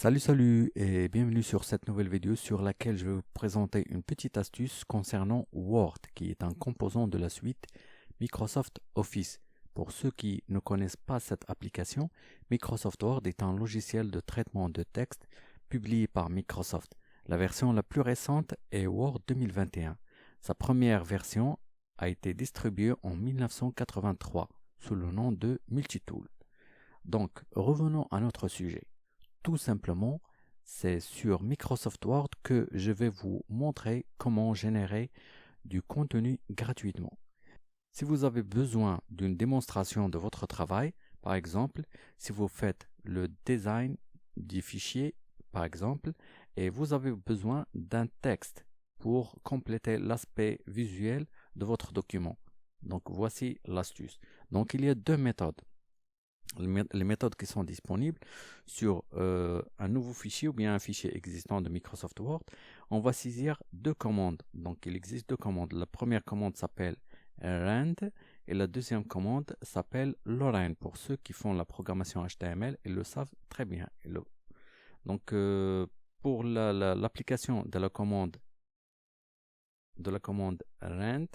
Salut et bienvenue sur cette nouvelle vidéo sur laquelle je vais vous présenter une petite astuce concernant Word qui est un composant de la suite Microsoft Office. Pour ceux qui ne connaissent pas cette application, Microsoft Word est un logiciel de traitement de texte publié par Microsoft. La version la plus récente est Word 2021. Sa première version a été distribuée en 1983 sous le nom de Multitool. Donc, revenons à notre sujet. Tout simplement, c'est sur Microsoft Word que je vais vous montrer comment générer du contenu gratuitement. Si vous avez besoin d'une démonstration de votre travail, par exemple, si vous faites le design du fichier, par exemple, et vous avez besoin d'un texte pour compléter l'aspect visuel de votre document. Donc, voici l'astuce. Donc, il y a deux méthodes. Les méthodes qui sont disponibles sur un nouveau fichier ou bien un fichier existant de Microsoft Word, on va saisir deux commandes. Donc, il existe deux commandes. La première commande s'appelle rand et la deuxième commande s'appelle Lorraine. Pour ceux qui font la programmation HTML, ils le savent très bien. Donc, pour l'application de la commande rand,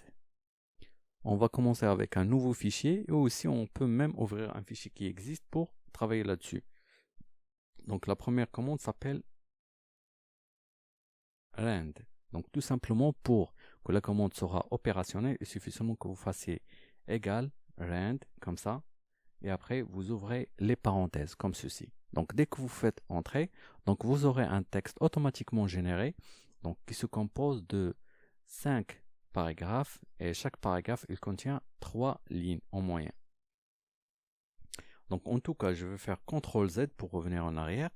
on va commencer avec un nouveau fichier et aussi on peut même ouvrir un fichier qui existe pour travailler là-dessus. Donc la première commande s'appelle rand. Donc tout simplement pour que la commande sera opérationnelle, il suffit seulement que vous fassiez égal rand comme ça et après vous ouvrez les parenthèses comme ceci. Donc dès que vous faites entrer, donc vous aurez un texte automatiquement généré donc qui se compose de 5 paragraphes et chaque paragraphe il contient 3 lignes en moyenne. Donc en tout cas, je vais faire CTRL Z pour revenir en arrière.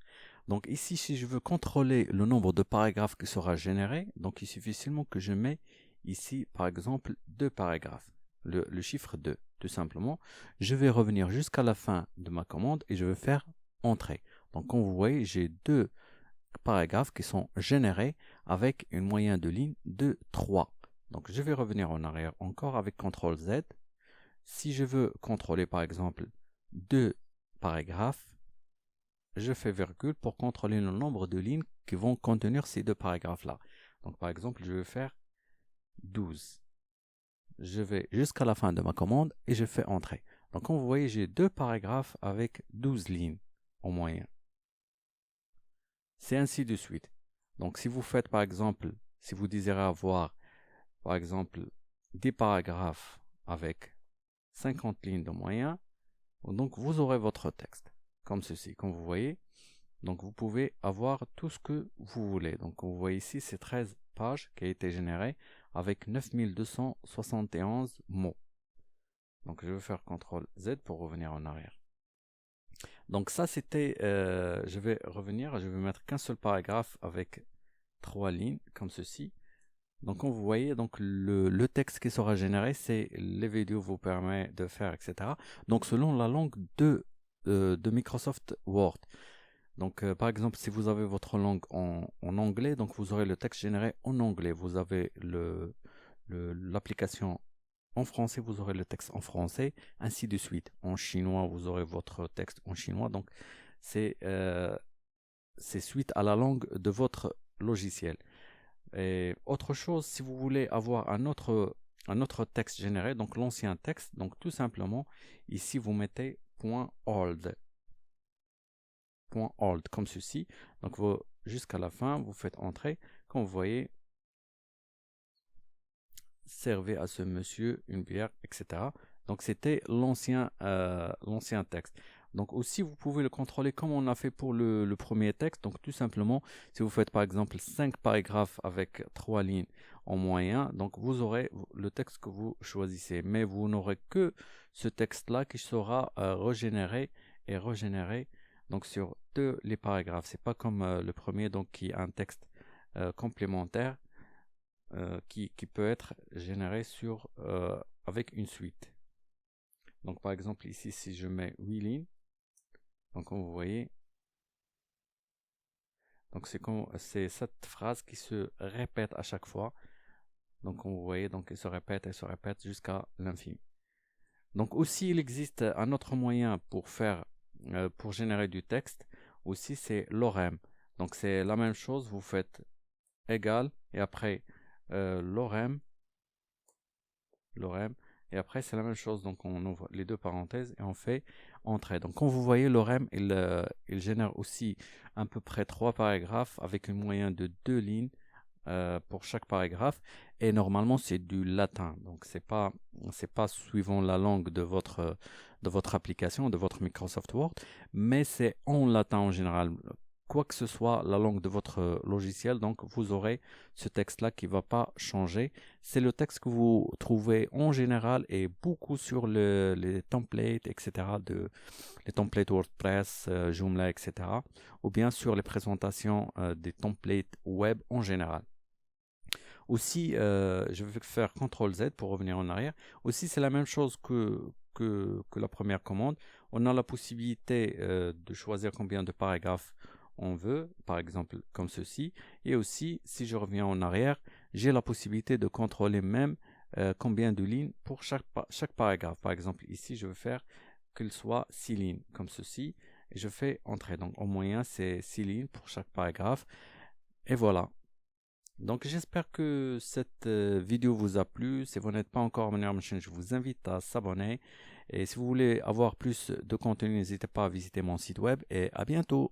Donc ici, si je veux contrôler le nombre de paragraphes qui sera généré, donc il suffit seulement que je mets ici, par exemple, 2 paragraphes, le chiffre 2, tout simplement. Je vais revenir jusqu'à la fin de ma commande et je vais faire entrer. Donc comme vous voyez, j'ai 2 paragraphes qui sont générés avec une moyenne de ligne de 3. Donc je vais revenir en arrière encore avec CTRL Z. Si je veux contrôler par exemple 2 paragraphes, je fais virgule pour contrôler le nombre de lignes qui vont contenir ces 2 paragraphes-là. Donc par exemple, je vais faire 12. Je vais jusqu'à la fin de ma commande et je fais entrer. Donc comme vous voyez, j'ai 2 paragraphes avec 12 lignes en moyenne. C'est ainsi de suite. Donc si vous faites par exemple, si vous désirez avoir par exemple 10 paragraphes avec 50 lignes de moyenne, donc vous aurez votre texte comme ceci, comme vous voyez. Donc vous pouvez avoir tout ce que vous voulez. Donc vous voyez ici, c'est 13 pages qui a été généré avec 9271 mots. Donc je vais faire CTRL Z pour revenir en arrière. Donc ça c'était, je vais revenir, je vais mettre qu'un seul paragraphe avec 3 lignes comme ceci. Donc comme vous voyez, donc le texte qui sera généré, c'est les vidéos vous permet de faire, etc. Donc selon la langue de Microsoft Word. Donc par exemple, si vous avez votre langue en anglais, donc vous aurez le texte généré en anglais. Vous avez l'application en français, vous aurez le texte en français, ainsi de suite. En chinois, vous aurez votre texte en chinois. Donc c'est suite à la langue de votre logiciel. Et autre chose, si vous voulez avoir un autre texte généré, donc l'ancien texte, donc tout simplement, ici vous mettez .old, comme ceci. Donc jusqu'à la fin, vous faites entrer. Comme vous voyez, servez à ce monsieur une bière, etc. Donc c'était l'ancien texte. Donc aussi, vous pouvez le contrôler comme on a fait pour le premier texte. Donc tout simplement, si vous faites par exemple 5 paragraphes avec 3 lignes en moyen, donc vous aurez le texte que vous choisissez. Mais vous n'aurez que ce texte-là qui sera régénéré donc sur tous les paragraphes. C'est pas comme le premier, donc qui est un texte complémentaire qui peut être généré avec une suite. Donc par exemple ici, si je mets 8 lignes, donc comme vous voyez, donc c'est cette phrase qui se répète à chaque fois. Donc comme vous voyez, donc elle se répète jusqu'à l'infini. Donc aussi il existe un autre moyen pour générer du texte. aussi c'est lorem. Donc c'est la même chose, vous faites égal et après lorem, lorem, et après c'est la même chose. Donc on ouvre les deux parenthèses et on fait entrée. Donc comme vous voyez, lorem il génère aussi à peu près 3 paragraphes avec une moyenne de 2 lignes pour chaque paragraphe et normalement c'est du latin, donc c'est pas suivant la langue de votre application, de votre Microsoft Word, mais c'est en latin en général, quoi que ce soit la langue de votre logiciel. Donc vous aurez ce texte là qui va pas changer. C'est le texte que vous trouvez en général et beaucoup sur les templates, etc., les templates WordPress, Joomla, etc., ou bien sur les présentations des templates web en général. Aussi, je vais faire CTRL Z pour revenir en arrière. Aussi, c'est la même chose que la première commande. On a la possibilité de choisir combien de paragraphes on veut, par exemple comme ceci. Et aussi, si je reviens en arrière, j'ai la possibilité de contrôler même combien de lignes pour chaque paragraphe. Par exemple, ici, je veux faire qu'il soit 6 lignes, comme ceci. Et je fais entrer. Donc, au moyen, c'est 6 lignes pour chaque paragraphe. Et voilà. Donc j'espère que cette vidéo vous a plu. Si vous n'êtes pas encore abonné à ma chaîne, je vous invite à s'abonner. Et si vous voulez avoir plus de contenu, n'hésitez pas à visiter mon site web et à bientôt.